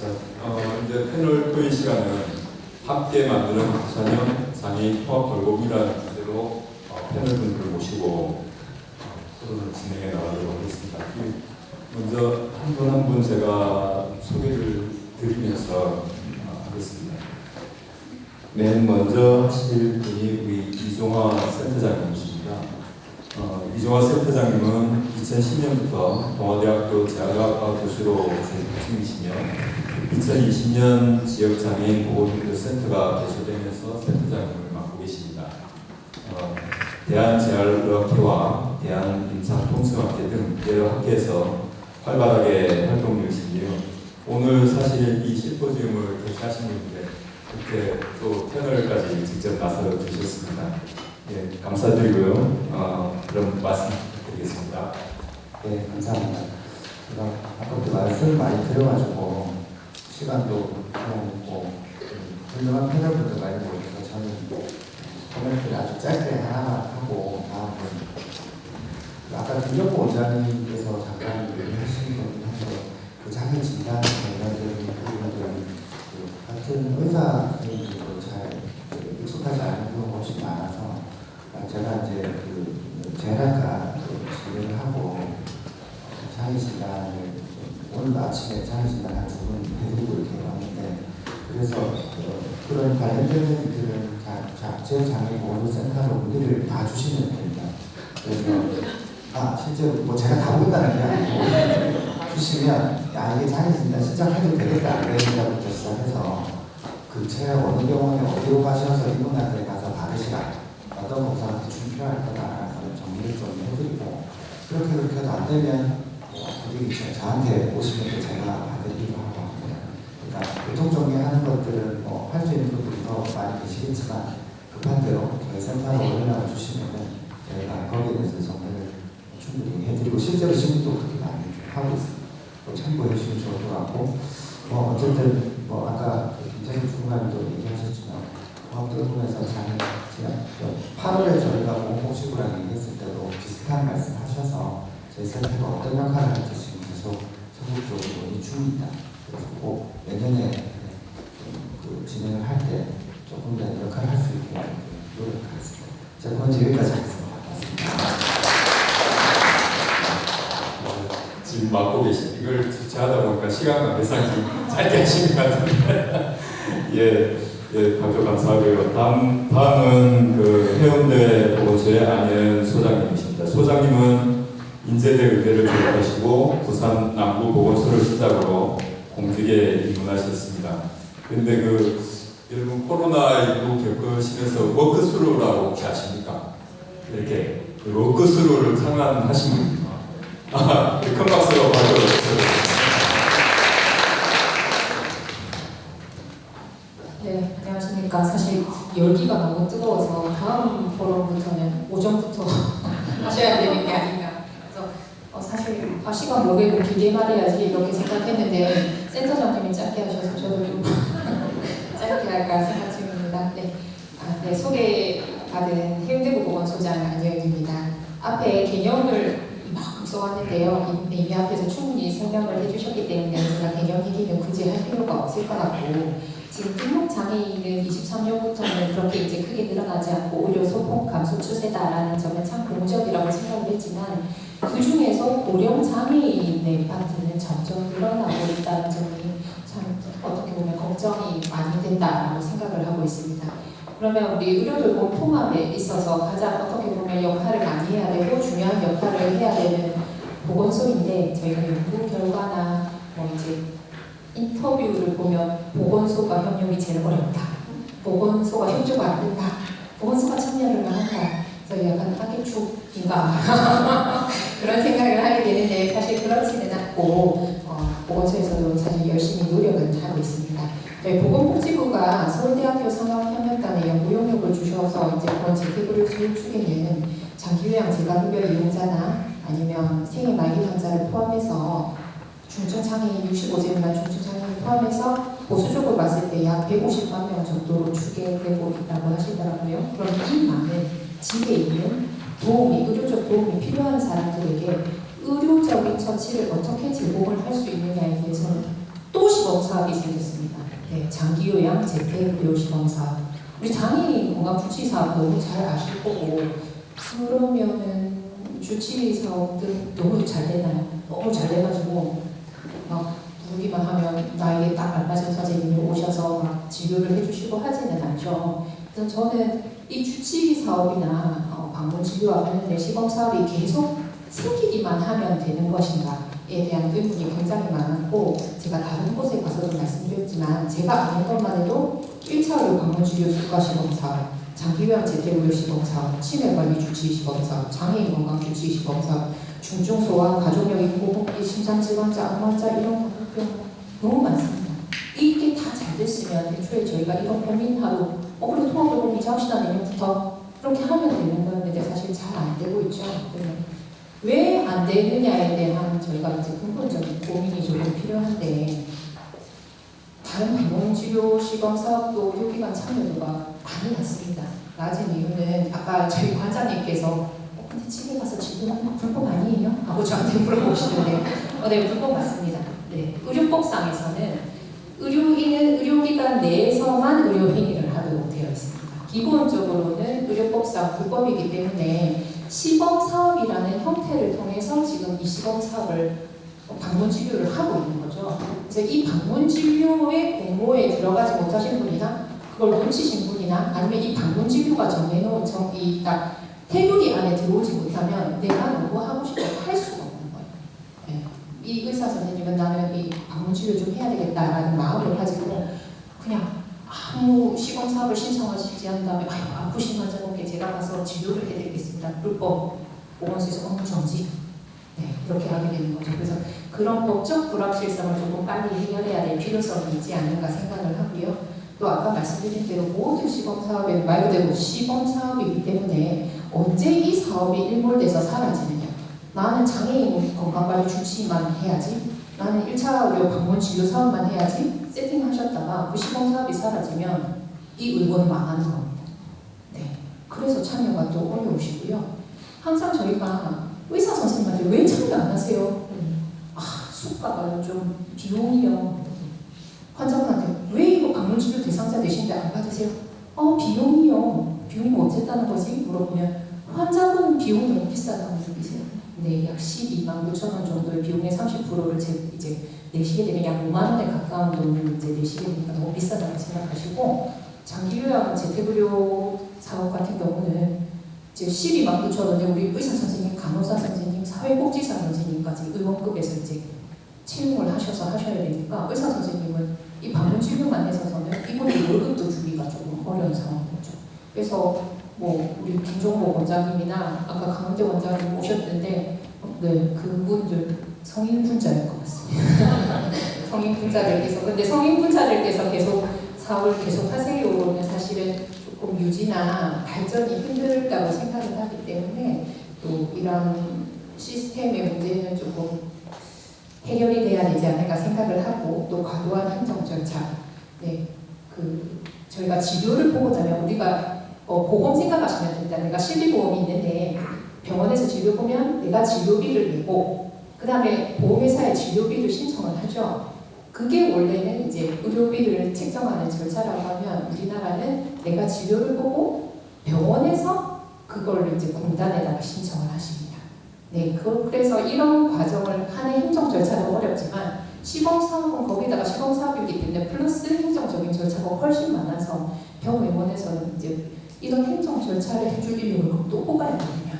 이제 패널 토의 시간은 함께 만드는 부산형 장애인 통합 돌봄이라는 주제로 패널분들을 모시고 토론을 진행해 나가도록 하겠습니다. 먼저 한 분 한 분 제가 소개를 드리면서 하겠습니다. 맨 먼저 하실 분이 우리 이종화 센터장님이십니다. 이종화 센터장님은 2010년부터 동아대학교 재활학과 교수로 재직 중이시며 2020년 지역장애인 보호교육센터가 개소되면서 센터장님을 맡고 계십니다. 대한재활의학회와 대한임상통증학회 등 여러 학회에서 활발하게 활동 중이시며 오늘 사실 이 심포지움을 개최하신 분인데 이렇게 또 패널까지 직접 나서 주셨습니다. 예, 감사드리고요. 그럼 말씀 드리겠습니다. 네, 감사합니다. 제가 아까부터 말씀을 많이 드려가지고 시간도 없고 훌륭한 패널분들 많이 모여서 저는 코멘트를 아주 짧게 하나 하고 다음은 아까 김정보 원장님께서 잠깐 얘기하신 것처럼 그 장애 진단 관련된 부분들은 같은 의사 선생님들도 잘 익숙하지 않은 경우가 훨씬 많아서 제가 이제 재활과 진료를 하고 장애 진단을 오늘 아침에 장애 진단 한 2분 해드리고 이렇게 왔는데 그래서 그런 관련된 일들은 지역장애인보호센터로 문의를 다 주시면 됩니다. 그래서 실제로 뭐 제가 다 보겠다는 게 아니고 주시면 이게 장애 진단 신청해도 되겠다 안 되겠다부터 시작해서 그 제가 어느 병원에 어디로 가셔서 인문학교에 가서 받으시라 어떤 검사한테 좀 필요할 거다 정리를 좀 해드리고 그렇게 해도 안 되면 어디 저한테 오시면 제가 받으리기도 하고 그러니까 보통 정리하는 것들은 뭐 할 수 있는 분들이 더 많이 계시겠지만 급한 대로 저희 센터로 연락을 주시면 저희가 거기에 대해서 정리를 충분히 해드리고 실제로 지금도 그렇게 많이 하고 있습니다. 또 참고해 주시면 좋을 것 같고 어쨌든 아까 김재규 주무관님도 얘기하셨지만 보험들분에서 제가 8월에 저희가 보험복지부랑 얘기했을 때도 비슷한 말씀 하셔서 저희 센터가 어떤 역할을 할지 지금 계속 적극적으로 논의 중입니다. 그래서 꼭 내년에 진행을 할 때 조금 더 역할을 할 수 있게 노력하겠습니다. 제가 먼저 여기까지 하겠습니다. 지금 맡고 계신 이걸 주최하다 보니까 시간과 예상이 짧게 하신 것 같은데 예, 발표 감사하고요. 다음은 그 해운대 보건소의 안현 소장님이십니다. 소장님은 인제대 의대를 졸업하시고 부산 남부 보건소를 시작으로 공직에 입문하셨습니다. 근데 여러분 코로나19 겪으시면서 워크스루라고 혹시 아십니까? 이렇게 워크스루를 창안하신 분입니다. 큰 박수로 받아주세요. 네, 안녕하십니까. 사실 열기가 너무 뜨거워서 다음 포럼부터는 오전부터 하셔야 되는 게 아닌가. 그래서 사실 시간 모르고 길게 말해야지 이렇게 생각했는데 센터장님이 짧게 하셔서 저도 좀 짧게 할까 생각 중입니다. 네, 소개받은 해운대구 보건소장 안재현입니다. 앞에 개념을 막 써왔는데요. 이미 앞에서 충분히 설명을 해주셨기 때문에 제가 개념 얘기는 굳이 할 필요가 없을 것 같고 지금 등록장애인은 23년부터는 그렇게 이제 크게 늘어나지 않고 오히려 소폭 감소 추세다라는 점은 참 고무적이라고 생각을 했지만 그 중에서 고령장애인의 파트는 점점 늘어나고 있다는 점이 참 어떻게 보면 걱정이 많이 된다라고 생각을 하고 있습니다. 그러면 우리 의료돌봄 통합에 있어서 가장 어떻게 보면 역할을 많이 해야 되고 중요한 역할을 해야 되는 보건소인데 저희가 연구 결과나 이제 인터뷰를 보면 보건소가 협력이 제일 어렵다. 보건소가 협조가 안 된다. 보건소가 참여를 한다. 그래서 약간 악의축인가 그런 생각을 하게 되는데 사실 그렇지는 않고 보건소에서도 사실 열심히 노력은 하고 있습니다. 저희 보건복지부가 서울대학교 상업협력단에 연구 용역을 주셔서 이제 그런 재택의료 수요 축에는 장기요양 재가급여 이용자나 아니면 생애 말기 환자를 포함해서 중증장애인 65세 미만 중증장애인 포함해서 보수적으로 봤을 때 약 150만 명 정도로 추계되고 있다고 하시더라고요. 그럼 이 많은 집에 있는 의료적 도움이 필요한 사람들에게 의료적인 처치를 어떻게 제공을 할 수 있느냐에 대해서는 또 시범 사업이 생겼습니다. 네, 장기요양 재택의료 시범 사업. 우리 장애인 건강 주치 사업 너무 잘 아실 거고, 그러면은 주치 사업들 너무 잘 되나요? 너무 잘 돼가지고 막 부르기만 하면 나에게 딱 알맞은 선생님이 오셔서 막 진료를 해주시고 하지는 않죠. 그래서 저는 이 주치 사업이나 방문 진료와 관련된 시범 사업이 계속 생기기만 하면 되는 것인가에 대한 의문이 굉장히 많았고, 제가 다른 곳에 가서도 말씀드렸지만 제가 아는 것만 해도 1차 의료 방문 진료 수가 시범 사업, 장기요양 재택의료 시범 사업, 치매관리 주치 시범 사업, 장애인 건강 주치 시범 사업, 중증소아 가족력 인고복귀 심장질환자, 암환자 이런 병 너무 많습니다. 이게 다 잘 됐으면 애초에 저희가 이런 고민하고 그래 통합을 이제 합시다 내년부터 그렇게 하면 되는 거였는데 사실 잘 안 되고 있죠. 왜 안 되느냐에 대한 저희가 이제 근본적인 고민이 조금 필요한데, 다른 방문치료 시범 사업도 의료기관 참여도가 많이 낮습니다. 낮은 이유는 아까 저희 관장님께서 근데 집에 가서 진료하는 거 불법 아니에요? 하고 저한테 물어보시는데 네, 불법 맞습니다. 네, 의료법상에서는 의료인은 의료기관 내에서만 의료 행위를 하도록 되어 있습니다. 기본적으로는 의료법상 불법이기 때문에 시범 사업이라는 형태를 통해서 지금 이 시범 사업을 방문 진료를 하고 있는 거죠. 그래서 이 방문 진료의 공모에 들어가지 못하신 분이나 그걸 놓치신 분이나 아니면 이 방문 진료가 정해놓은 딱 테두리 안에 들어오지 못하면 내가 누구 하고 싶어 할 수가 없는 거예요. 네. 이 의사 선생님은 나는 이 방문 진료 좀 해야 되겠다라는 마음을 가지고 그냥 아무 시범 사업을 신청하시지 않은 다음에 아프신 환자분께 제가 가서 진료를 해드리겠습니다. 불법 보건소에서 업무 정지. 네, 그렇게 하게 되는 거죠. 그래서 그런 법적 불확실성을 조금 빨리 해결해야 될 필요성이 있지 않는가 생각을 하고요. 또 아까 말씀드린 대로 모든 시범 사업은 말 그대로 시범 사업이기 때문에 언제 이 사업이 일몰돼서 사라지느냐. 나는 장애인 건강관리 주치만 해야지. 나는 1차 의료 방문 진료 사업만 해야지. 세팅하셨다가 그 시범 사업이 사라지면 이 의무는 망하는 겁니다. 네, 그래서 참여가 또 어려우시고요. 항상 저희가 의사 선생님한테 왜 참여 안 하세요? 수가가 좀 비용이요. 환자분한테 왜 이거 방문 치료 대상자 되신데 안 받으세요? 비용이요. 비용이 뭐 어쨌다는 거지? 물어보면 환자분 비용이 너무 비싸다고 느끼세요. 네, 약 12만 9천 원 정도의 비용의 30%를 이제 내시게 되면 약 5만 원에 가까운 돈을 이제 내시게 되니까 너무 비싸다고 생각하시고, 장기요양 재택의료 사업 같은 경우는 이제 12만 9천 원에 우리 의사 선생님, 간호사 선생님, 사회복지사 선생님까지 의원급에서 이제 채용을 하셔서 하셔야 되니까 의사 선생님은 이 방문 진료만 해서는 이분들 월급도 주기가 조금 어려운 상황이죠. 그래서 뭐 우리 김종복 원장님이나 아까 강원대 원장님 오셨는데 네, 그분들 성인분자일 것 같습니다. 성인분자들께서 근데 성인분자들께서 계속 사업을 계속 하세요는 사실은 조금 유지나 발전이 힘들다고 생각을 하기 때문에 또 이런 시스템의 문제는 조금 해결이 돼야 되지 않을까 생각을 하고, 또 과도한 행정 절차. 네, 저희가 진료를 보고 나면 우리가 보험 생각하시면 됩니다. 내가 실비보험이 있는데 병원에서 진료 보면 내가 진료비를 내고 그 다음에 보험회사에 진료비를 신청을 하죠. 그게 원래는 이제 의료비를 책정하는 절차라고 하면 우리나라는 내가 진료를 보고 병원에서 그걸 이제 공단에다가 신청을 하십니다. 네, 그래서 이런 과정을 하는 행정 절차도 어렵지만 시범사업은 거기다가 시범사업이기 때문에 플러스 행정적인 절차가 훨씬 많아서 병의원에서는 이제 이런 행정 절차를 해줄 인력을 또 뽑아야 되느냐.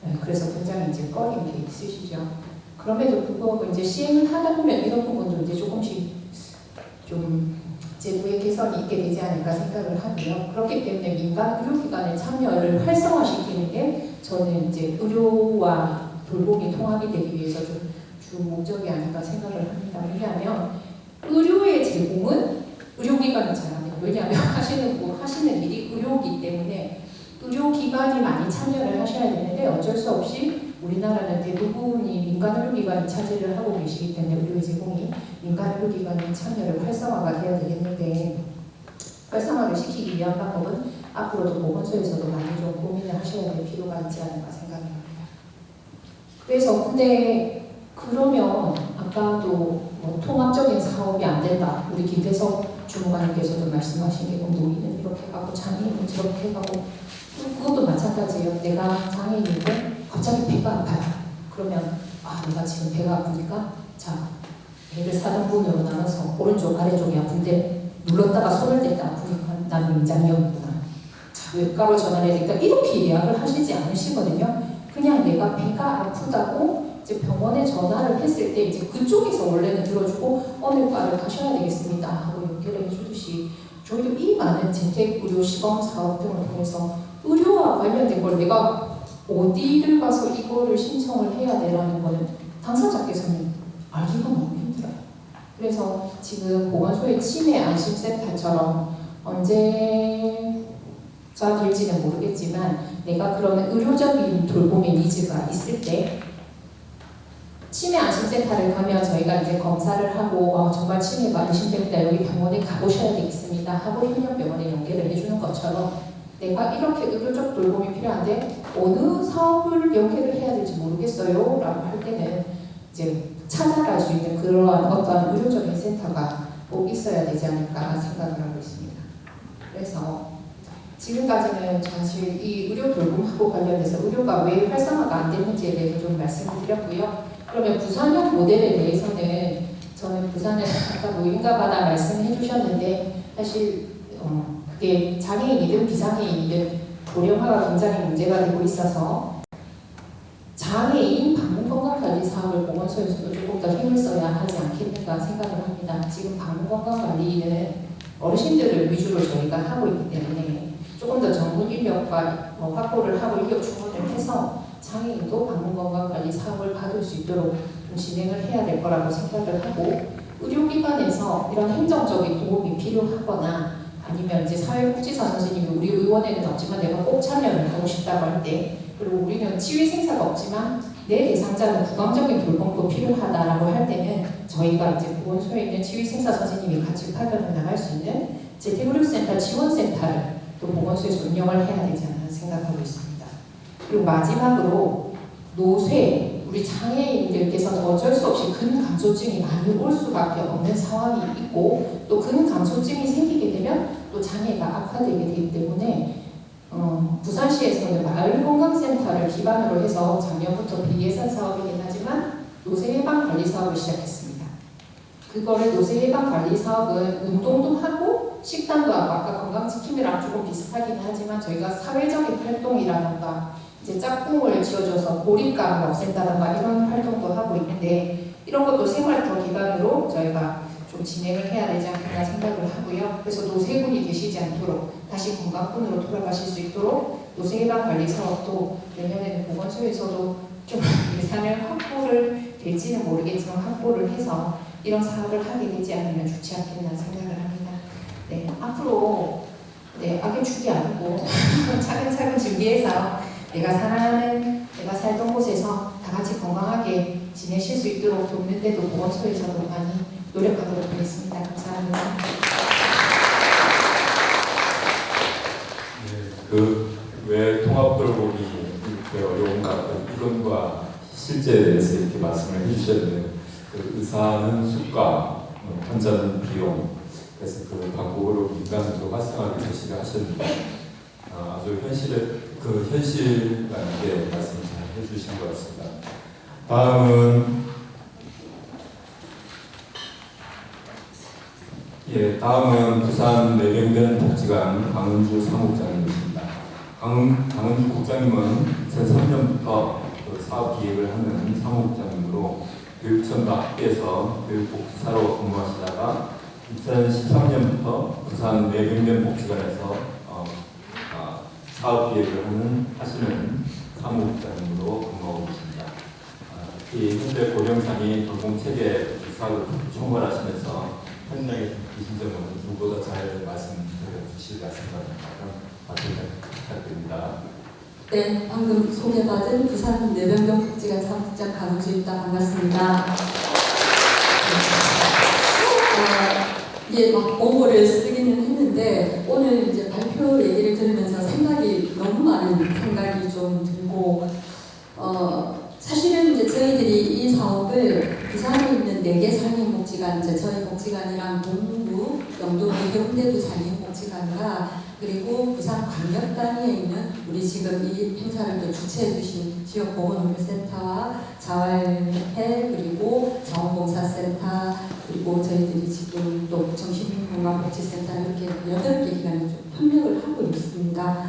네, 그래서 굉장히 이제 꺼린 게 있으시죠. 그럼에도 불구하고 이제 시행을 하다 보면 이런 부분도 이제 조금씩 좀 제도의 개선이 있게 되지 않을까 생각을 하고요. 그렇기 때문에 민간 의료기관의 참여를 활성화시키는 게 저는 이제 의료와 돌봄이 통합이 되기 위해서 좀 주 목적이 아닌가 생각을 합니다. 왜냐하면 의료의 제공은 의료기관은 잘합니다. 왜냐하면 하시는 일이 의료이기 때문에 의료기관이 많이 참여를 하셔야 되는데 어쩔 수 없이 우리나라는 대부분이 민간 의료기관이 차지를 하고 계시기 때문에 의료 제공이 민간 의료기관의 참여를 활성화가 되어야 되겠는데, 활성화를 시키기 위한 방법은 앞으로도 보건소에서도 많이 좀 고민을 하셔야 될 필요가 있지 않을까 생각합니다. 그래서 근데 그러면 아까도 뭐 통합적인 사업이 안 된다. 우리 김대석 주무관님께서도 말씀하신 게 노인은 이렇게 가고 장애인은 저렇게 가고 그것도 마찬가지예요. 내가 장애인인데 갑자기 배가 아파요. 그러면 내가 지금 배가 아프니까 자 배를 4등분으로 나눠서 오른쪽 아래쪽이 아픈데 눌렀다가 손을 댔다 아프니까 나는 임장염이구나. 자 외과로 전화를 해야 되니까 이렇게 예약을 하시지 않으시거든요. 그냥 내가 배가 아프다고 이제 병원에 전화를 했을 때 이제 그쪽에서 원래는 들어주고 어느 과를 가셔야 되겠습니다 하고 연결해 주듯이 저희도 이 많은 재택의료 시범 사업 등을 통해서 의료와 관련된 걸 내가 어디를 가서 이거를 신청을 해야 되라는 거는 당사자께서는 알기가 너무 힘들어요. 그래서 지금 보건소의 치매 안심센터처럼 언제가 될지는 모르겠지만 내가 그러면 의료적인 돌봄의 니즈가 있을 때 치매 안심센터를 가면 저희가 이제 검사를 하고 정말 치매가 안심됩니다. 여기 병원에 가보셔야 되겠습니다 하고 현역병원에 연계를 해주는 것처럼 내가 이렇게 의료적 돌봄이 필요한데 어느 사업을 연계를 해야 될지 모르겠어요 라고 할 때는 이제 찾아갈 수 있는 그러한 어떤 의료적인 센터가 꼭 있어야 되지 않을까 생각을 하고 있습니다. 그래서 지금까지는 사실 이 의료 돌봄하고 관련해서 의료가 왜 활성화가 안 됐는지에 대해서 좀 말씀을 드렸고요. 그러면 부산형 모델에 대해서는 저는 부산에 아까 노인과바다 말씀해 주셨는데 사실 그게 장애인이든 비장애인이든 고령화가 굉장히 문제가 되고 있어서 장애인 방문건강관리 사업을 보건소에서도 조금 더 힘을 써야 하지 않겠는가 생각을 합니다. 지금 방문건강관리는 어르신들을 위주로 저희가 하고 있기 때문에 조금 더 전문 인력과 확보를 하고 인력 충원을 해서 장애인도 방문건강관리 사업을 받을 수 있도록 좀 진행을 해야 될 거라고 생각을 하고 의료기관에서 이런 행정적인 도움이 필요하거나 아니면 이제 사회복지사 선생님이 우리 의원에는 없지만 내가 꼭 참여를 하고 싶다고 할 때 그리고 우리는 치유생사가 없지만 내 대상자는 구강적인 돌봄도 필요하다라고 할 때는 저희가 이제 보건소에 있는 치유생사 선생님이 같이 파견을 나갈 수 있는 재택의료센터 지원센터를 또 보건소에서 운영을 해야 되지 않나 생각하고 있습니다. 그리고 마지막으로 노쇠, 우리 장애인들께서는 어쩔 수 없이 근감소증이 많이 올 수밖에 없는 상황이 있고 또 근감소증이 생기게 되면 또 장애가 악화되게 되기 때문에 부산시에서는 마을건강센터를 기반으로 해서 작년부터 비예산 사업이긴 하지만 노쇠예방관리 사업을 시작했습니다. 그거를 노쇠예방관리 사업은 운동도 하고 식단도 하고 아까 건강지킴이랑 조금 비슷하긴 하지만 저희가 사회적인 활동이라던가 이제 짝꿍을 지어줘서 고립감을 없앤다던가 이런 활동도 하고 있는데 이런 것도 생활터 기반으로 저희가 좀 진행을 해야 되지 않겠나 생각을 하고요. 그래서 노쇠군이 되시지 않도록 다시 건강군으로 돌아가실 수 있도록 노쇠예방관리 사업도 내년에는 보건소에서도 좀 예산을 확보를 될지는 모르겠지만 확보를 해서 이런 사업을 하게 되지 않으면 좋지 않겠나 생각을 합니다. 네, 앞으로 악의축이 아니고 차근차근 준비해서 내가 사랑하는, 내가 살던 곳에서 다 같이 건강하게 지내실 수 있도록 돕는데도 보건소에서도 많이 노력하도록 하겠습니다. 감사합니다. 네, 왜 통합돌봄이 이렇게 어려운가 이론과 실제에 대해서 이렇게 말씀을 해주셨는데 의사는 수가, 환자는 비용, 그래서 그 방법으로 민간으로 활성화를 제시를 하셨는데 아주 현실감 있게 말씀 잘 해주신 것 같습니다. 다음은 부산 내병변 복지관 강은주 사무국장님이십니다. 강은주 국장님은 2003년부터 사업 기획을 하는 사무국장님으로 교육청과 학교에서 교육복지사로 근무하시다가 2013년부터 부산 내병변 복지관에서 사업 기획을 하시는 사무국장님으로 근무하고 계십니다. 특히 현재 고령장애인 돌봄체계 사업을 총괄하시면서 현장에 계신 점은 누구보다 잘 말씀드려 주시리라 생각합니다. 박수 부탁드립니다. 네, 방금 소개받은 부산 내병변 복지관 사무국장 강은주입니다. 반갑습니다. 이게 막 원고를 쓰기는 했는데 오늘 이제 발표 얘기를 들으면서 생각이 너무 많은 생각이 좀 들고 사실은 이제 저희들이 이 사업을 부산에 있는 4개 장애인복지 복지관, 이제 저희 복지관이랑 동구, 영도, 대구대도 장애인복지관과 그리고 부산 광역단위에 있는 우리 지금 이 행사를 또 주최해 주신 지역보건의료센터와 자활협회 그리고 자원봉사센터 그리고 저희들이 지금 또 정신건강복지센터 이렇게 8개 기관이 좀 협력을 하고 있습니다.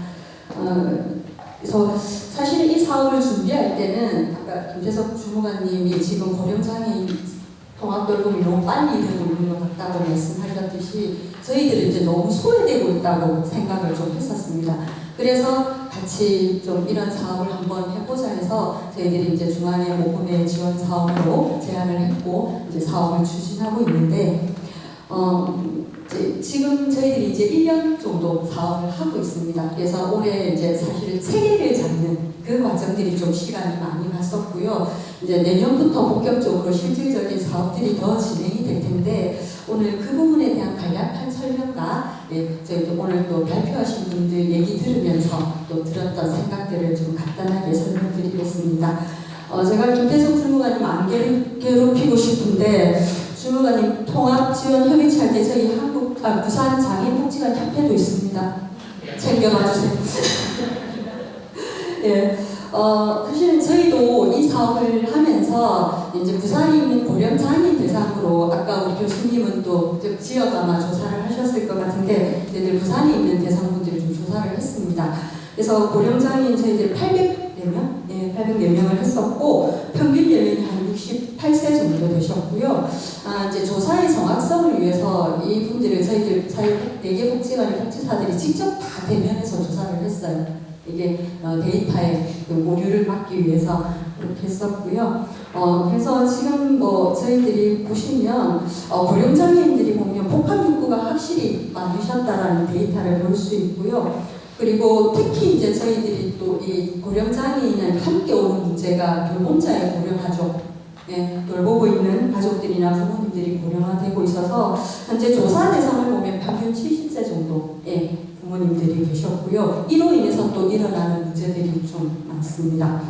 그래서 사실 이 사업을 준비할 때는 아까 김태석 주무관님이 지금 고령장애인 통합돌봄이 너무 빨리 되고 있는 것 같다고 말씀하셨듯이 저희들이 이제 너무 소외되고 있다고 생각을 좀 했었습니다. 그래서 같이 좀 이런 사업을 한번 해보자 해서 저희들이 이제 중앙의 모금의 지원 사업으로 제안을 했고 이제 사업을 추진하고 있는데 이제 지금 저희들이 이제 1년 정도 사업을 하고 있습니다. 그래서 올해 이제 사실 체계를 잡는 그 과정들이 좀 시간이 많이 갔었고요. 이제 내년부터 본격적으로 실질적인 사업들이 더 진행이 될 텐데 오늘 그 부분에 대한 간략한 설명과 저희 또 오늘 또 발표하신 분들 얘기 들으면서 또 들었던 생각들을 좀 간단하게 설명드리겠습니다. 제가 김태석 주무관님 안 괴롭히고 싶은데 주무관님 통합지원협의체할 때 저희 부산 장애인복지관 협회도 있습니다. 챙겨봐 주세요. 예. 사실은 저희도 이 사업을 하면서 이제 부산에 있는 고령장애인 대상으로 아까 우리 교수님은 또 지역 아마 조사를 하셨을 것 같은데 저희들 부산에 있는 대상분들을 좀 조사를 했습니다. 그래서 고령장애인 저희들 804명? 예, 804명을 했었고 평균 연령이 한 68세 정도 되셨고요. 이제 조사의 정확성을 위해서 이분들을 저희들 4개 복지관의 복지사들이 직접 다 대면해서 조사를 했어요. 이게 데이터의 그 오류를 막기 위해서 그렇게 했었고요. 그래서 지금 뭐 저희들이 보시면 고령장애인들이 보면 복합욕구가 확실히 많으셨다라는 데이터를 볼 수 있고요. 그리고 특히 이제 저희들이 또 이 고령장애인을 함께 오는 문제가 돌봄자의 고령가족, 돌보고 있는 가족들이나 부모님들이 고령화되고 있어서 현재 조사 대상을 보면 평균 70세 정도의 부모님들이 계셨고요. 이로 인해서 또 일어나는 문제들이 좀 많습니다.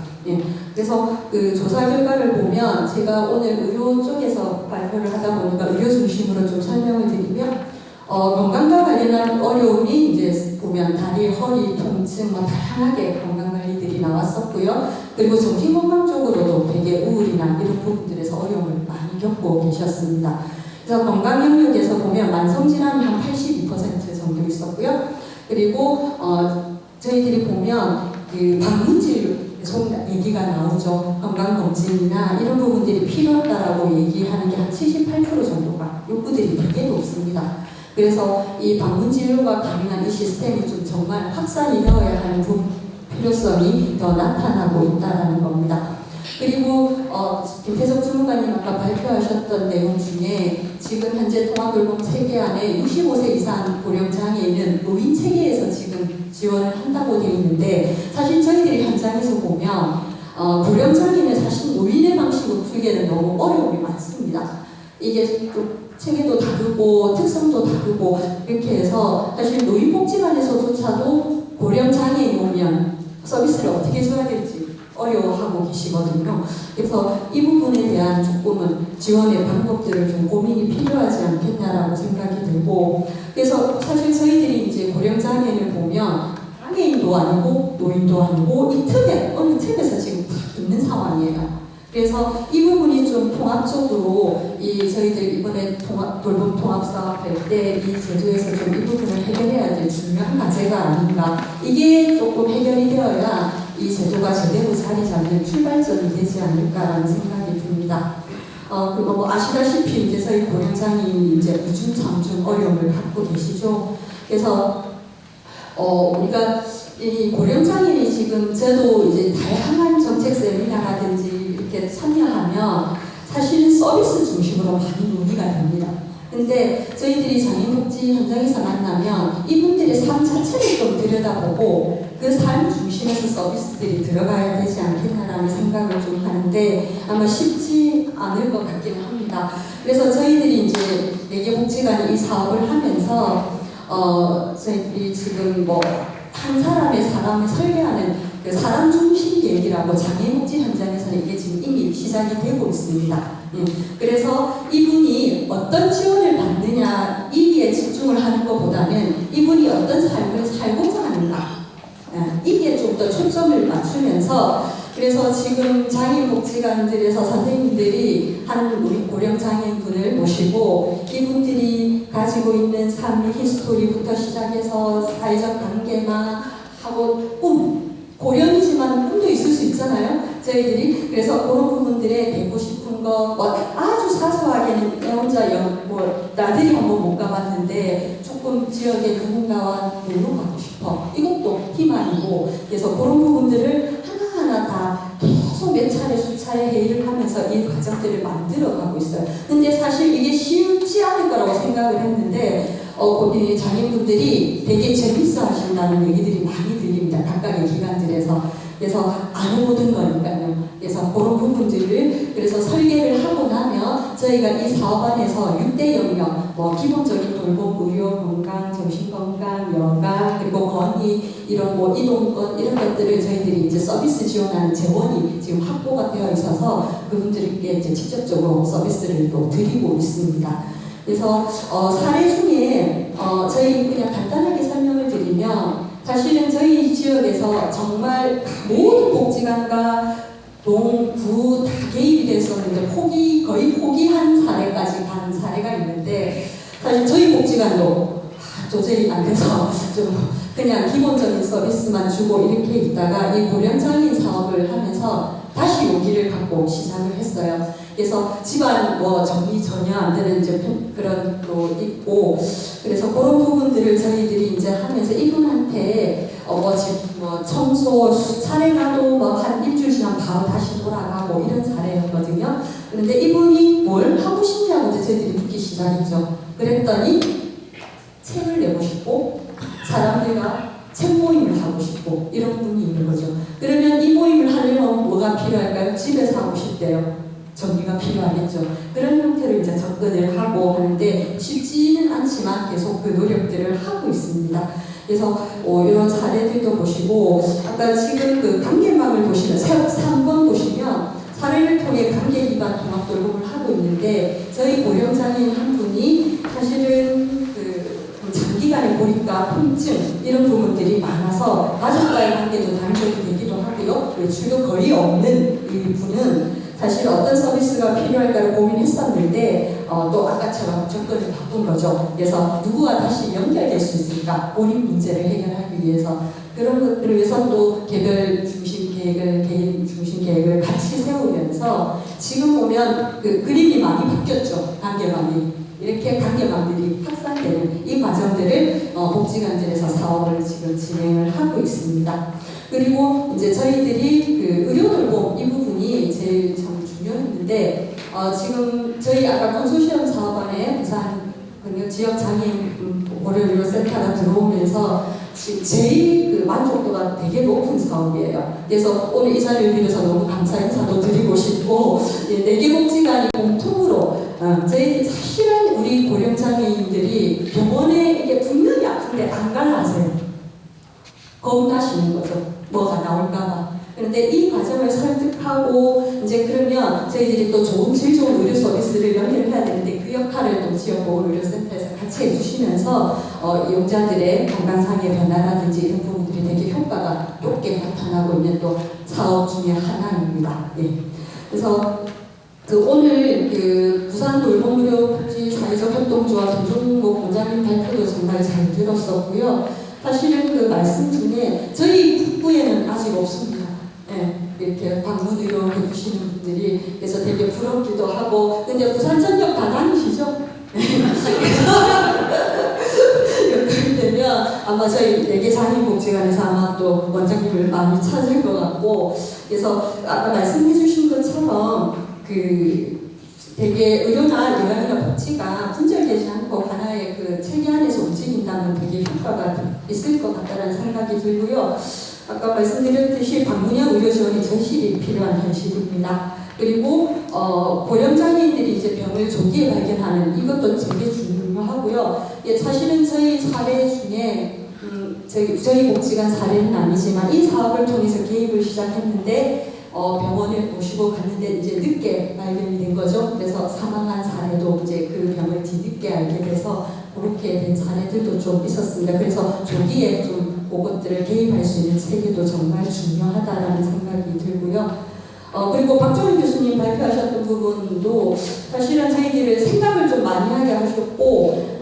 그래서 그 조사 결과를 보면 제가 오늘 의료 쪽에서 발표를 하다 보니까 의료 중심으로 좀 설명을 드리면 건강과 관련한 어려움이 이제 보면 다리, 허리, 통증 뭐 다양하게 건강관리들이 나왔었고요. 그리고 정신건강 쪽으로도 되게 우울이나 이런 부분들에서 어려움을 많이 겪고 계셨습니다. 그래서 건강 영역에서 보면 만성질환이 한 82% 정도 있었고요. 그리고 저희들이 보면 그 방문진료 얘기가 나오죠. 건강검진이나 이런 부분들이 필요하다라고 얘기하는 게 한 78% 정도가 욕구들이 되게 높습니다. 그래서 이 방문진료가 가능한 이 시스템이 좀 정말 확산이 되어야 하는 필요성이 더 나타나고 있다는 겁니다. 그리고 김태석 주무관님 아까 발표하셨던 내용 중에 지금 현재 통합돌봄 체계 안에 65세 이상 고령장애인은 노인 체계에서 지금 지원을 한다고 되어 있는데 사실 저희들이 현장에서 보면 고령장애인은 사실 노인의 방식으로 풀기에는 너무 어려움이 많습니다. 이게 또 체계도 다르고 특성도 다르고 이렇게 해서 사실 노인복지관에서조차도 고령장애인이 오면 서비스를 어떻게 줘야 될지 어려워하고 계시거든요. 그래서 이 부분에 대한 조금은 지원의 방법들을 좀 고민이 필요하지 않겠냐라고 생각이 들고 그래서 사실 저희들이 이제 고령장애인을 보면 장애인도 아니고 노인도 아니고 이 틈에 어느 틈에서 지금 딱 있는 상황이에요. 그래서 이 부분이 좀 통합적으로 저희들 이번에 돌봄 통합사업 할 때 이 제도에서 좀 이 부분을 해결해야 될 중요한 과제가 아닌가. 이게 조금 해결이 되어야 이 제도가 제대로 자리 잡는 출발점이 되지 않을까라는 생각이 듭니다. 그리고 뭐 아시다시피 이제 저희 고령장애인이 이제 2중, 3중 어려움을 갖고 계시죠. 그래서 우리가 이 고령장애인이 지금 저도 이제 다양한 정책 세미나라든지 이렇게 참여하면 사실은 서비스 중심으로 많이 논의가 됩니다. 근데 저희들이 장애인복지 현장에서 만나면 이분들의 삶 자체를 좀 들여다보고 그 삶 중심에서 서비스들이 들어가야 되지 않겠나라는 생각을 좀 하는데 아마 쉽지 않을 것 같기는 합니다. 그래서 저희들이 이제 4개 복지관이 이 사업을 하면서 저희들이 지금 뭐 한 사람의 사람을 설계하는 그 사람 중심 계획이라고 장애인복지 현장에서는 이게 지금 이미 시작이 되고 있습니다. 그래서 이분이 이분이 어떤 지원을 받느냐 이기에 집중을 하는 것보다는 이분이 어떤 삶을 살고자 하는가 이게 좀 더 초점을 맞추면서 그래서 지금 장애인복지관들에서 선생님들이 한 우리 고령 장애인분을 모시고 이분들이 가지고 있는 삶의 히스토리부터 시작해서 사회적 관계나 하고 고령이지만 꿈도 있을 수 있잖아요. 저희들이 그래서 그런 부분들에 되고 싶은 거 아주 사소하게는 내 혼자 나들이 한번 못 가봤는데 조금 지역의 누군가와 놀러 가고 싶어. 이것도 희망이고 그래서 그런 부분들을 하나하나 다 계속 몇 차례 수차례 회의를 하면서 이 과정들을 만들어가고 있어요. 근데 사실 이게 쉽지 않을 거라고 생각을 했는데 이 장애인분들이 되게 재밌어 하신다는 얘기들이 많이 들립니다. 각각의 기관들에서. 그래서 안 해보던 거니까요. 그래서 그런 부분들을 그래서 설계를 하고 나면 저희가 이 사업 안에서 6대 영역 기본적인 돌봄, 의료, 건강, 정신건강, 여가 그리고 건의 이런 이동권 이런 것들을 저희들이 이제 서비스 지원하는 재원이 지금 확보가 되어 있어서 그분들께 이제 직접적으로 서비스를 또 드리고 있습니다. 그래서 사례 중에 저희 그냥 간단하게 설명을 드리면 사실은 저희 지역에서 정말 모든 복지관과 동구 다 개입이 됐었는데 거의 포기한 사례까지 간 사례가 있는데 사실 저희 복지관도 도저히 안 돼서 좀 그냥 기본적인 서비스만 주고 이렇게 있다가 이 고령장애인 사업을 하면서 다시 용기를 갖고 시작을 했어요. 그래서 집안 정리 전혀 안 되는 이제 그런 거 있고 그래서 그런 부분들을 저희들이 이제 하면서 이분한테 청소 사례가도 한 일주일 지나면 바로 다시 돌아가고 이런 사례였거든요. 그런데 이분이 뭘 하고 싶냐고 이제 저희들이 묻기 시작했죠. 그랬더니 책을 내고 싶고 사람들과 책 모임을 하고 싶고 이런 분이 있는 거죠. 그러면 이 모임을 하려면 뭐가 필요할까요? 집에서 하고 싶대요. 정리가 필요하겠죠. 그런 형태로 이제 접근을 하고 하는데 쉽지는 않지만 계속 그 노력들을 하고 있습니다. 그래서 이런 사례들도 보시고 아까 지금 그 관계망을 보시면 3번 보시면 사례를 통해 관계 기반 통합 돌봄을 하고 있는데 저희 고령장애인 한 분이 사실은 장기간의 고립과 통증 이런 부분들이 많아서 가족과의 관계도 단절이 되기도 하고요. 외출도 거의 없는 이 분은 사실 어떤 서비스가 필요할까를 고민했었는데 또 아까처럼 접근을 바꾼 거죠. 그래서 누구와 다시 연결될 수 있을까? 고립 문제를 해결하기 위해서 그런 것들을 위해서 또 개별 중심 계획을 개인 중심 계획을 같이 세우면서 지금 보면 그 그림이 많이 바뀌었죠. 관계망이 이렇게 관계망들이 확산되는 이 과정들을 복지관들에서 사업을 지금 진행을 하고 있습니다. 그리고 이제 저희들이 그 의료돌봄 이 부분이 제일 참 중요했는데 지금 저희 아까 컨소시엄 사업안에 부산 지역 장애인 고려의료센터가 들어오면서 지금 제일 그 만족도가 되게 높은 사업이에요. 그래서 오늘 이 자리를 빌어서 너무 감사 인사도 드리고 싶고 4개 복지관이 공통으로 저희들이 사실은 우리 고령장애인들이 병원에 이게 분명히 아픈데 안 가라하세요. 겁나시는 거죠. 뭐가 나올까봐. 그런데 이 과정을 설득하고 이제 그러면 저희들이 또 질 좋은 의료 서비스를 연결해야 되는데 그 역할을 또 지역보건의료센터에서 같이 해주시면서 용자들의 건강상의 변화라든지 이런 부분들이 되게 효과가 높게 나타나고 있는 또 사업 중에 하나입니다. 예. 그래서 오늘 부산 돌봄의료복지 사회적 협동조합 김종목 원장님 발표도 정말 잘 들었었고요. 사실은 그 말씀 중에 저희 북부에는 아직 없습니다. 네, 이렇게 방문으로 해주시는 분들이 그래서 되게 부럽기도 하고 근데 부산 전역 다 다니시죠? 여기 되면 아마 저희 4개 장애인복지관에서 아마 또 원장님을 많이 찾을 것 같고 그래서 아까 말씀해 주신 것처럼 되게 의료나 요양이나 복지가 분절되지 않고 하나의 그 체계 안에서 움직인다면 되게 효과가 있을 것 같다는 생각이 들고요. 아까 말씀드렸듯이 방문형 의료 지원이 절실히 필요한 현실입니다. 그리고 고령장애인들이 이제 병을 조기에 발견하는 이것도 되게 중요하고요. 사실은 저희 사례 중에 저희 복지관 사례는 아니지만 이 사업을 통해서 개입을 시작했는데 병원에 모시고 갔는데 이제 늦게 발견이 된 거죠. 그래서 사망한 사례도 이제 그 병을 뒤늦게 알게 돼서 그렇게 된 사례들도 좀 있었습니다. 그래서 조기에 좀 그것들을 개입할 수 있는 체계도 정말 중요하다라는 생각이 들고요. 그리고 박정희 교수님 발표하셨던 부분도 사실은 저희들을 생각을 좀 많이 하게 하셨고,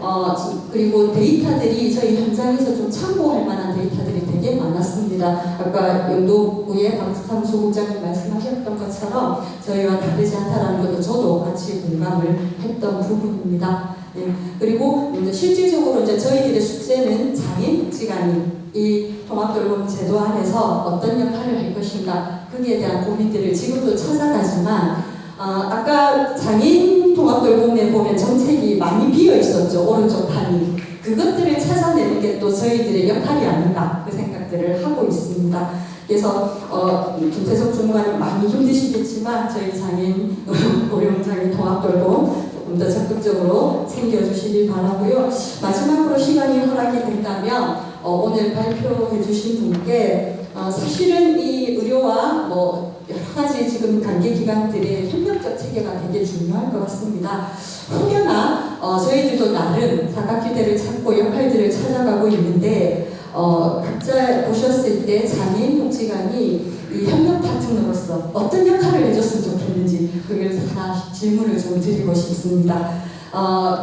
그리고 데이터들이 저희 현장에서 좀 참고할 만한 데이터들이 되게 많았습니다. 아까 영도구의 박상수 소국장님 말씀하셨던 것처럼 저희와 다르지 않다라는 것도 저도 같이 공감을 했던 부분입니다. 네. 그리고 이제 실질적으로 이제 저희들의 숙제는 장애복지관이 이 통합돌봄 제도 안에서 어떤 역할을 할 것인가, 거기에 대한 고민들을 지금도 찾아가지만, 아까 장애인 통합돌봄에 보면 정책이 많이 비어 있었죠. 오른쪽 판이. 그것들을 찾아내는 게 또 저희들의 역할이 아닌가, 그 생각들을 하고 있습니다. 그래서 김태석 주무관님 많이 힘드시겠지만 저희 장애인 고령장애인 통합돌봄 조금 더 적극적으로 챙겨주시길 바라고요. 마지막으로 시간이 허락이 된다면 오늘 발표해 주신 분께 사실은 이 의료와 뭐 여러 가지 지금 관계기관들의 협력적 체계가 되게 중요할 것 같습니다. 혹여나 저희들도 나름 사각지대를 찾고 역할들을 찾아가고 있는데 각자 보셨을 때 장애인 복지관이 이 협력 파트너로서 어떤 역할을 해줬으면 좋겠는지 그걸 하나 질문을 좀 드리고 싶습니다.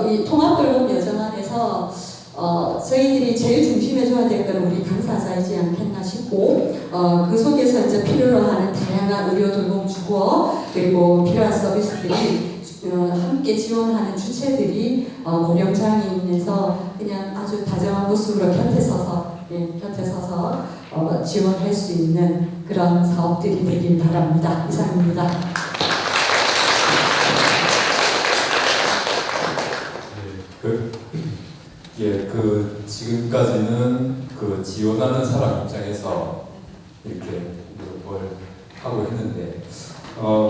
이 통합돌봄 여정 안에서 저희들이 제일 중심에 줘야 될 거는 우리 당사자이지 않겠나 싶고, 그 속에서 이제 필요로 하는 다양한 의료 돌봄 주거 그리고 필요한 서비스들이 함께 지원하는 주체들이 고령장애인에서 그냥 아주 다정한 모습으로 곁에 서서 지원할 수 있는 그런 사업들이 되길 바랍니다. 이상입니다. 지금까지는 그 지원하는 사람 입장에서 이렇게 뭘 하고 했는데,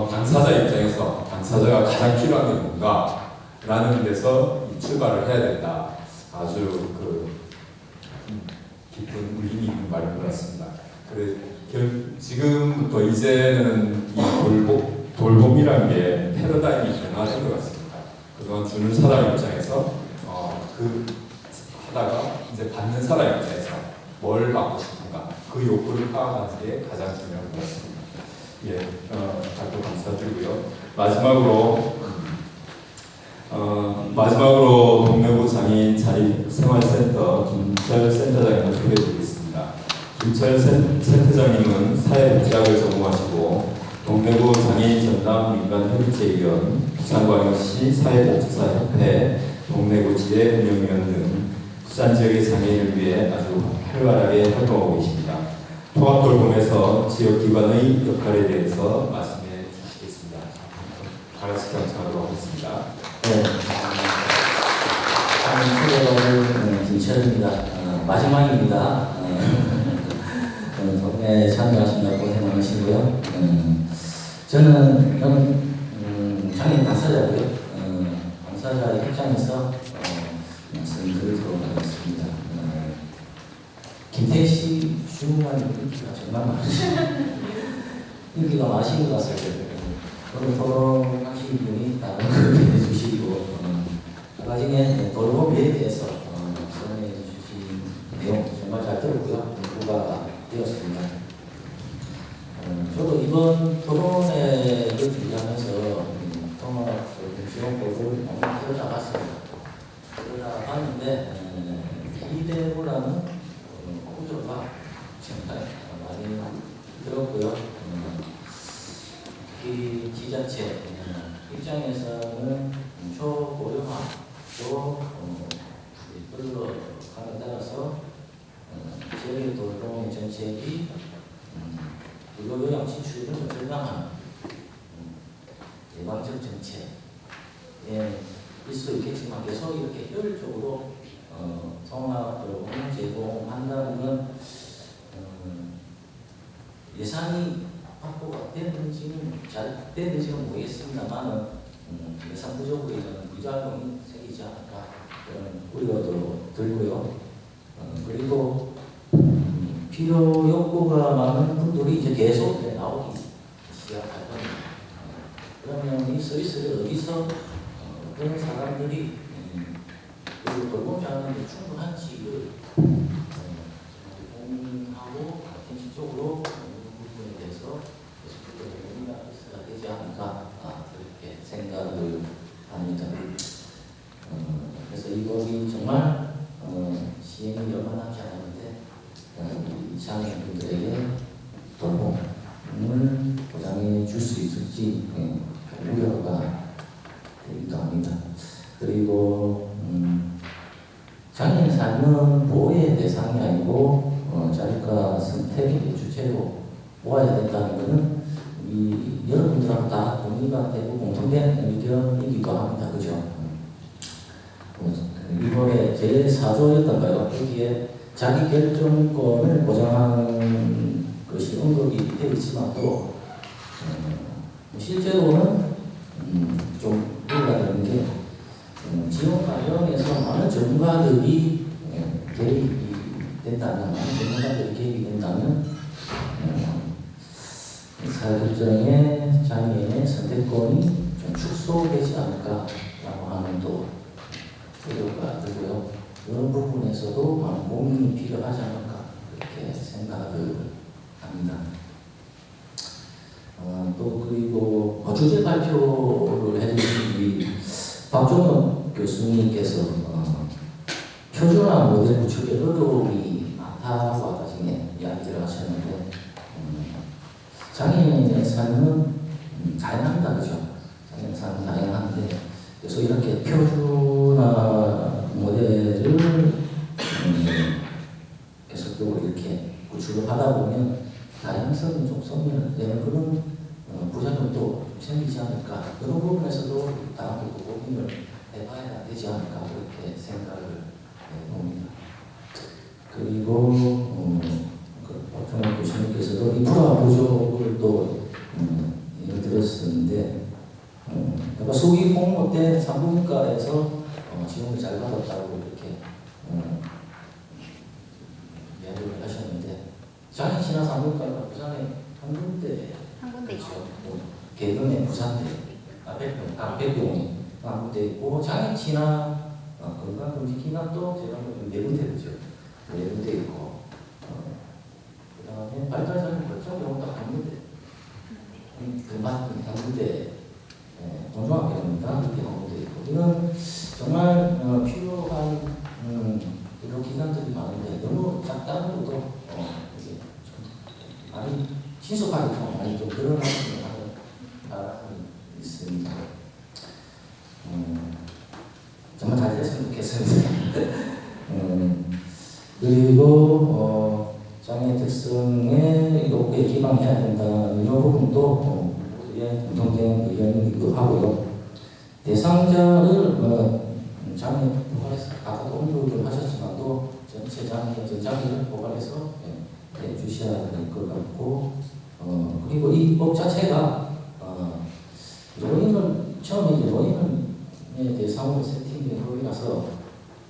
당사자 입장에서 당사자가 가장 필요한 게 뭔가라는 데서 출발을 해야 된다. 아주 깊은 의미 있는 말인 것 같습니다. 지금부터 이제는 이 돌봄이라는 게 패러다임이 변화된 것 같습니다. 그동안 주는 사람 입장에서 하다가 이제 받는 사람 입장에서 뭘 받고 싶은가, 그 욕구를 파악하는 게 가장 중요한 것 같습니다. 발표 감사드리고요. 마지막으로 동래구 장애인 자립생활센터 김철 센터장님을 소개해드리겠습니다. 김철 센터장님은 사회복지학을 전공하시고 동래구 장애인 전담 민간협의체위원, 부산광역시 사회복지사협회, 동래구 지회 운영위원 등 부산 지역의 장애인을 위해 아주 활발하게 활동하고 계십니다. 통합돌봄에서 지역기관의 역할에 대해서 말씀해 주시겠습니다. 다 같이 경청하도록 하겠습니다. 네. 소개를 김철입니다. 마지막입니다. 동네 참여하신다고 고생 많으시고요. 저는 장애인 당사자고요. 당사자의 입장에서 말씀드리도록 하겠습니다. 김태희 주무관님 인기가 정말 많으시죠. 인기가 많으신 것 같아요. 오늘 토론하신 분이 다른 걸 해주시고 나중에 돌봄에 대해서 설명해 주신 내용 정말 잘 들었고요. 공부가 되었습니다. 저도 이번 토론회를 준비하면서 통합지원법을 많이 들어잡았습니다. 들어잡았는데 기대보다는 호조가 정말 많이 들었고요. 이 지자체 입장에서는 초고령화 또 흘러감에 따라서 지역의 돌봄 정책이 의료요양 지출을 절감하는 예방적 정책에 일 수도 있겠지만 계속 이렇게 효율적으로 통합돌봄을 제공한다는 건 예산이 확보가 되는지는 잘 되는지는 모르겠습니다만 예산 부족으로 이제는 부작용이 생기지 않을까 그런 우려도 들고요. 그리고 필요 욕구가 많은 분들이 이제 계속 나오기 그래서 어떤 사람들이 그 돌봄자는 충분한지를 고민하고 현실적으로 어느 부분에 대해서 계속적으로 논의가 있어야 되지 않을까 그렇게 생각을 합니다. 그래서 이 법이 정말 시행이 얼마 남지 않았는데 장애인분들에게 돌봄을 보장해 줄 수 있을지 우려가 되기도 합니다. 그리고 장애인 삶은 보호의 대상이 아니고 자립과 선택의 주체로 모아야 된다는 것은 여러분들하고 다 동의가 되고 공통된 의견이기도 합니다. 그죠? 이번에 제4조였던가요? 거기에 자기 결정권을 보장하는 것이 언급이 되어 있지만도 실제로는 좀 우려가 되는 게 지원 과정에서 많은 전문가들이 개입이 된다면, 사회결정의 장애인의 선택권이 좀 축소되지 않을까라고 하는 또 우려가 들고요. 이런 부분에서도 많은 고민이 필요하지 않을까 그렇게 생각을 합니다. 또 그리고 주제 발표를 해주신 우리 박종원 교수님께서 표준화 모델 구축에 어려움이 많다고 아까 전에 이야기를 하셨는데 장애인의 삶은 다양합니다. 그죠? 장애인의 삶은 다양한데 그래서 이렇게 표준화 모델을 계속적으로 이렇게 구축을 하다 보면 다양성이 좀 소멸되는 그런 부작용도 생기지 않을까. 그런 부분에서도 다음에 고민을 해봐야 되지 않을까 그렇게 생각을 해봅니다. 그리고 박종원 교수님께서도 인프라 부족을 또 예를 들었었는데 소위 공모 때 산부인과에서 지원을 잘 받았다고 이렇게 이야기를 하셨는데 장애인 신화 산부인과가 부산에 한 군데 있죠. 개근에 부산대 백병이 한 군데 있고 장애인 신화 건강검진기관도 제가 보면 4군데 그죠. 4군데 있고 그 다음에 발달장애 거점 경우도 한 군데 한 군데 동종학교입니다. 그렇게 한 군데 있고 이건 정말 필요한 의료 기관들이 많은데 너무 작다는 것도 많이 신속하게 좀 많이 좀 늘어나는 바람이 있습니다. 정말 잘 됐으면 좋겠습니다. 그리고 장애 특성의 요구에 기반해야 된다는 이 부분도 공통된 의견이기도 하고요. 대상자를 장애 포괄해서 아까도 언급을 하셨지만도 전체 장애를 포괄해서 해주셔야 될 것 같고 그리고 이 법 자체가 노인을 처음에 이제 노인의 대상으로 세팅된 법이라서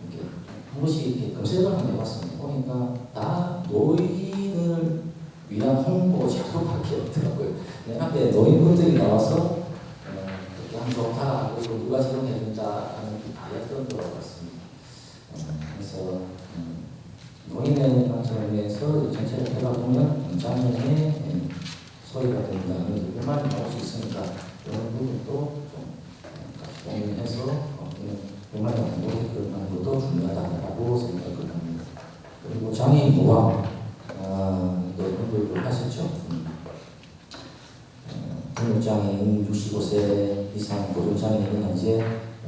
이렇게 한 번씩 이렇게 검색을 한번 해봤습니다. 보니까 다 노인을 위한 홍보 자료밖에 없더라고요. 내 앞에 노인분들이 나와서 그렇게 하면 좋다 그리고 누가 지원해준다 하는 다였던 것 같습니다. 그래서 노인의 관점에서 전체를 해가보면 장애인의 소외가 된다는 것만 나올 수 있으니까 이런 부분도 좀 고민해서 정말 노력하는 것도 중요하다고 생각을 합니다. 그리고 장애인 보호도 언급을 하셨죠. 등록장애인 65세 이상, 고령장애인은 현재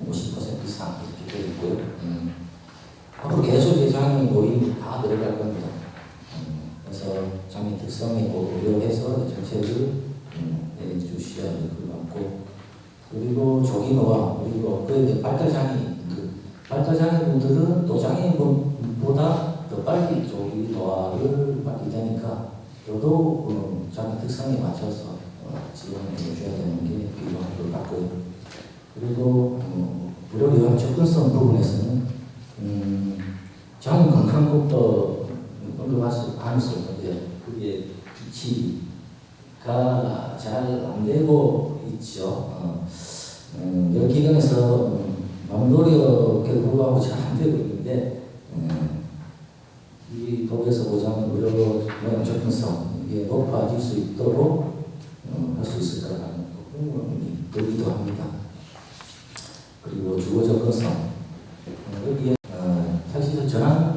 50% 이상 이렇게 되어 있고요. 앞으로 계속 이제 장애인 모임이 다 늘어갈 겁니다. 그래서 장애인 특성에 고려해서 정책을 내주셔야 될 것 같고, 그리고 조기노화, 그리고 그 발달장애인, 발달장애인분들은 또 장애인분보다 더 빨리 조기노화를 받게 되니까 저도 장애 특성에 맞춰서 지원을 해줘야 되는 게 필요한 것 같고요. 그리고 의료기관 접근성 부분에서는 장애인 건강국도 언급하면서 있는데 그게 주치가 잘 안 되고 있죠. 여러 기관에서 많은 노력에도 불구하고 잘 안 되고 있는데 이 법에서 보장하는 의료 모양 접근성 이게 높아질 수 있도록 할 수 있을까라는 궁금이 들기도 합니다. 그리고 주거 접근성 여기에 사실 전환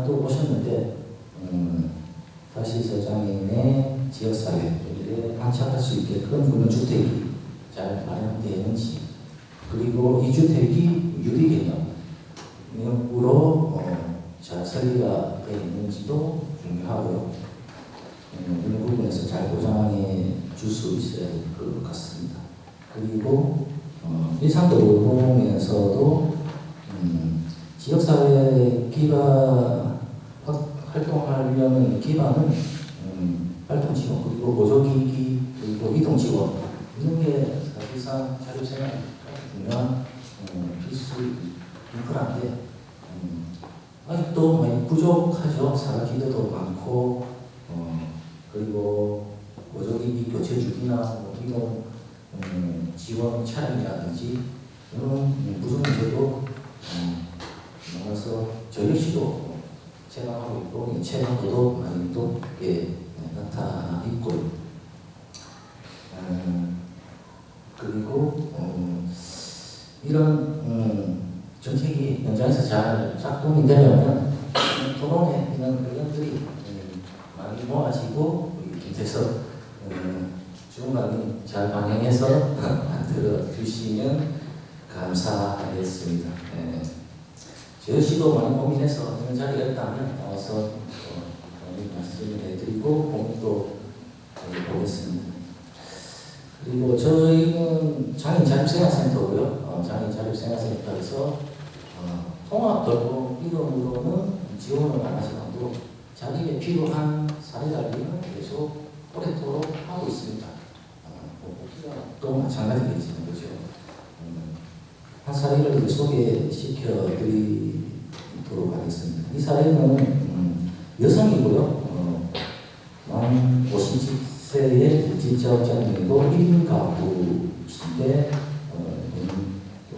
또 오셨는데 다시서장애인의 지역사회에 안착할 수 있게끔 주택이 잘 마련되는지 그리고 이 주택이 유리개념으로 잘 설계가 되어 있는지도 중요하고요. 이런 부분에서 잘 보장해 줄 수 있어야 될 것 같습니다. 그리고 일상도로공에서도 지역사회 기반 활동하려는 기반은 활동 지원 그리고 보조기기 그리고 이동 지원 이런 게 사실상 자립생활 중요한 필수 인프라인데 아직도 많이 부족하죠. 사각지대도 많고 그리고 보조기기 교체 주기나 이동 지원 차량이라든지 이런 부족인데도 많아서 저희 역시도 체감하고 있고 체감도 많이 또 나타나 있고요. 그리고 이런 정책이 현장에서 잘 작동이 되려면 토론회 이런 의견들이 많이 모아지고 김태섭 주무관님 잘 반영해서 만들어 주시면 감사하겠습니다. 저희도 많이 고민해서 이런 자리가 있다면 나와서 말씀을 해드리고 공부도 보겠습니다. 그리고 저희는 장애인 자립생활센터고요. 장애인 자립생활센터에서 통합돌봄 이름으로는 지원을 안 하시고도 자기에 필요한 사례관리는 계속 오랫도록 하고 있습니다. 또 마찬가지겠지만 그죠. 한 사례를 소개시켜 드리도록 하겠습니다. 이 사례는 여성이고요. 만 50세의 지적장애인도 1인 가구인데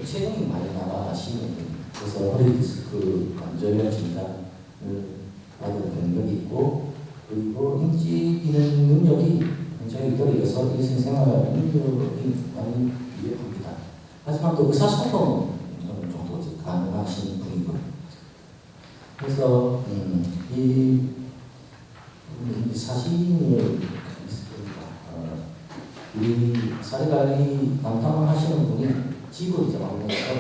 체형이 많이 나가시는 분. 그래서 허리 디스크 관절염 진단을 받은 경력이 있고 그리고 인지 기능 능력이 굉장히 떨어져서 일생생활 능력이 많이 유력합니다. 하지만 또 의사소통은 어느 정도 가능하신 분이고요. 그래서 이 사진을 우리 사례관리 담당하시는 분이 집을 이제 방문해서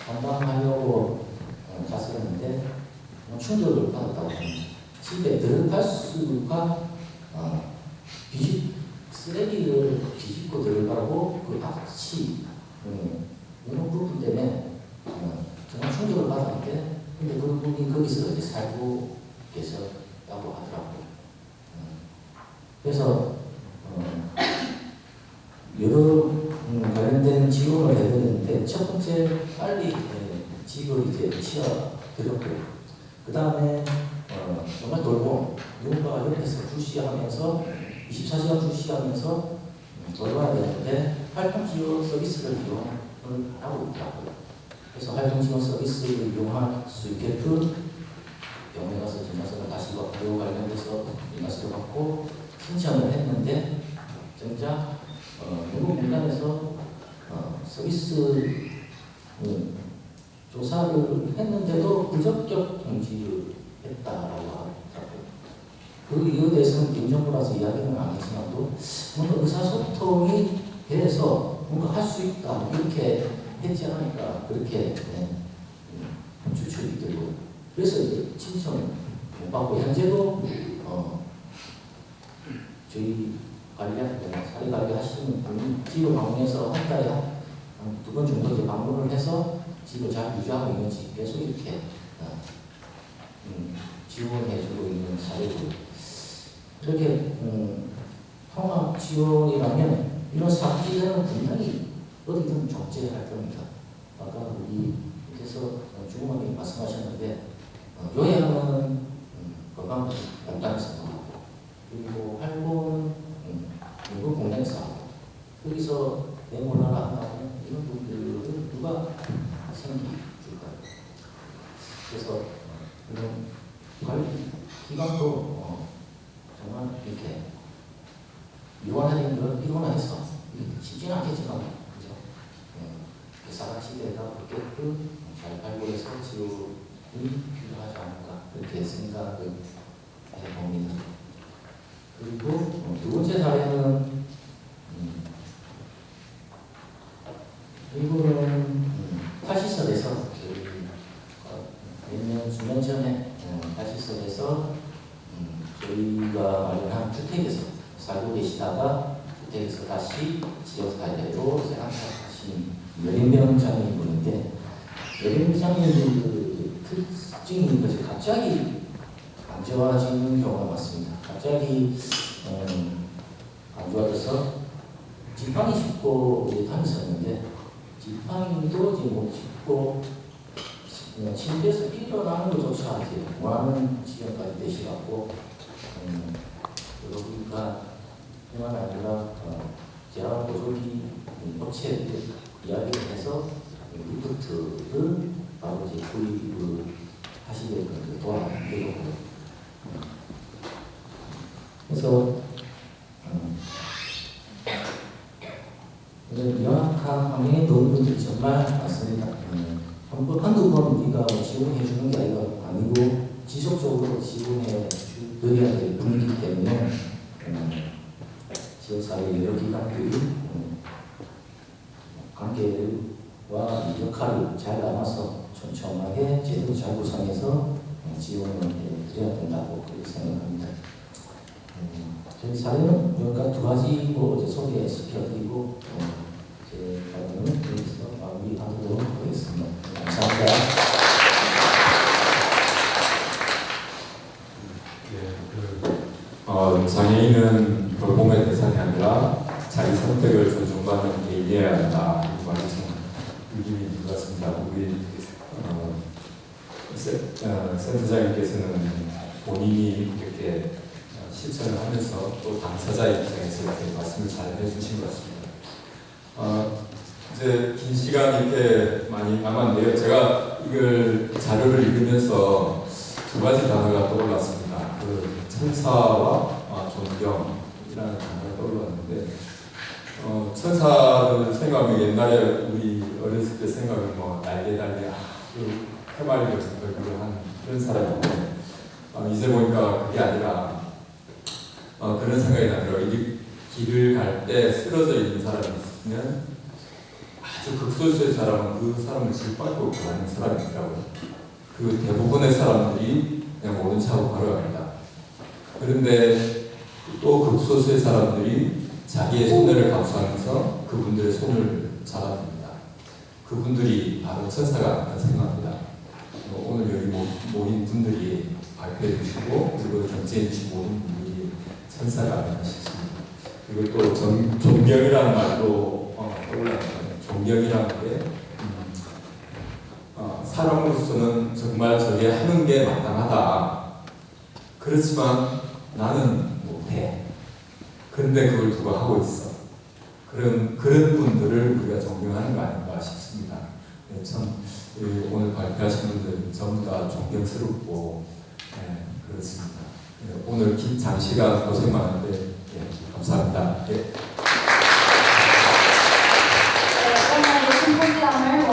담당하려고 갔었는데 충격을 받았다고 합니다. 집에 들어갈 수가 쓰레기를 뒤집고 들어가고 그 악취 이런 부분 때문에 정말 충격을 받았는데 근데 그분이 거기서 이제 살고 계셨다고 하더라고요. 그래서 여러 관련된 지원을 해드렸는데 첫 번째 빨리 집을 이제 치워드렸고요. 그 다음에 정말 돌봄 누군가가 옆에서 주시하면서 24시간 주시하면서 돌봐야 되는데 활동지원 서비스를 이용을 하고 있더라고요. 그래서 활동지원 서비스를 이용할 수 있게끔 병원에 가서 진단서를 다시 받고 관련돼서 진단서를 받고 신청을 했는데 정작 노동공단에서 서비스 조사를 했는데도 부적격 통지를 했다라고 하더라고요. 그 이유에 대해서는 개인정보라서 이야기는 안 했지만도 뭔가 의사소통이 돼서 뭔가 할 수 있다 이렇게 했지 않으니까 그렇게 추측이 되고 그래서 이제 신청을 못 받고 현재도 저희 사례 관리하시는 분이 집을 방문해서 한 달에 한 두 번 정도 이제 방문을 해서 집을 잘 유지하고 있는지 계속 이렇게 지원해주고 있는 사례고 이렇게 통합 지원이라면 이런 사기는 분명히 어디든 존재할 겁니다. 아까 우리께서 주무관님 말씀하셨는데 요양은 건강 공단에서 하고 그리고 활동은 공단에서 하고 여기서 그래서 이런 관리 기관도 정말 이렇게 미완화된 걸 이루어내서 쉽지는 않겠지만 그죠? 사각 시대가 그렇게끔 잘 발굴해서 지원이 필요하지 않을까 그렇게 생각을 해봅니다. 그리고 두 번째 사례는 이거는 파시설에서 몇년 수년 전에 파시설에서 저희가 마련한 주택에서 살고 계시다가 주택에서 다시 지역 사회로 생활하신 여린병 장애인분인데 여린병 장애인들 특징이 것이 갑자기 안 좋아지는 경우가 많습니다. 갑자기 안 좋아져서 지팡이 짚고 다녔었는데 지팡이도 지금 못 짚고 침대에서 일어나는 것조차 이제 원하는 지경까지 되시갖고 그러니까 뿐만 아니라 재활보조기 업체 이야기를 해서 리프트를 바로 이제 구입을 하시게끔 도와드리고 그래서 명확한 환경에 놓은 분들이 정말 많습니다. 한두 번 우리가 지원해 주는 게 아니고 지속적으로 지원해 드려야 될 분이기 때문에 지역사회 여러 기관들이 관계와 역할을 잘 나눠서 촘촘하게 제도 잘 구성해서 지원을 드려야 된다고 그렇게 생각합니다. 저희 사례는 여기가 두 가지 소개시켜드리고 제 발언은 여기서 마무리하도록 하겠습니다. 감사합니다. 장애인은 돌봄의 대상이 아니라 자기 선택을 존중받는 개인이어야 한다. 이 말이 좀 느낌이 있는 것 같습니다. 우리 센터장님께서는 본인이 이렇게 실천을 하면서 또 당사자 입장에서 이렇게 말씀을 잘 해주신 것 같습니다. 이제 긴 시간 이렇게 많이 남았는데요. 제가 이걸 자료를 읽으면서 두 가지 단어가 떠올랐습니다. 그 천사와 존경이라는 단어가 떠올랐는데, 천사를 생각하면 옛날에 우리 어렸을 때 생각하면 뭐 날개 달린 아주 해맑은 얼굴을 한 그런 사람인데, 이제 보니까 그게 아니라 그런 생각이 나더라고요. 이 길을 갈 때 쓰러져 있는 사람이 있으면 아주 극소수의 사람은 그 사람을 짓밟고 가는 사람이 있더라고요. 그 대부분의 사람들이 그냥 모른 척하고 걸어갑니다. 그런데 또 극소수의 사람들이 자기의 손해를 감수하면서 그분들의 손을 잡아줍니다. 그분들이 바로 천사가 아닐까 생각합니다. 오늘 여기 모인 분들이 발표해 주시고 그리고 경제해 주신 모든 분들이 천사가 아닐까 싶습니다. 그리고 또 존경이라는 말도 떠올랐는데, 존경이라는 게 사람으로서는 정말 저게 하는 게 마땅하다. 그렇지만 나는 못해. 그런데 그걸 누가 하고 있어. 그런 분들을 우리가 존경하는 거 아닌가 싶습니다. 네, 참 오늘 발표하신 분들 전부 다 존경스럽고 그렇습니다. 오늘 긴 장시간 고생 많은데 감사합니다.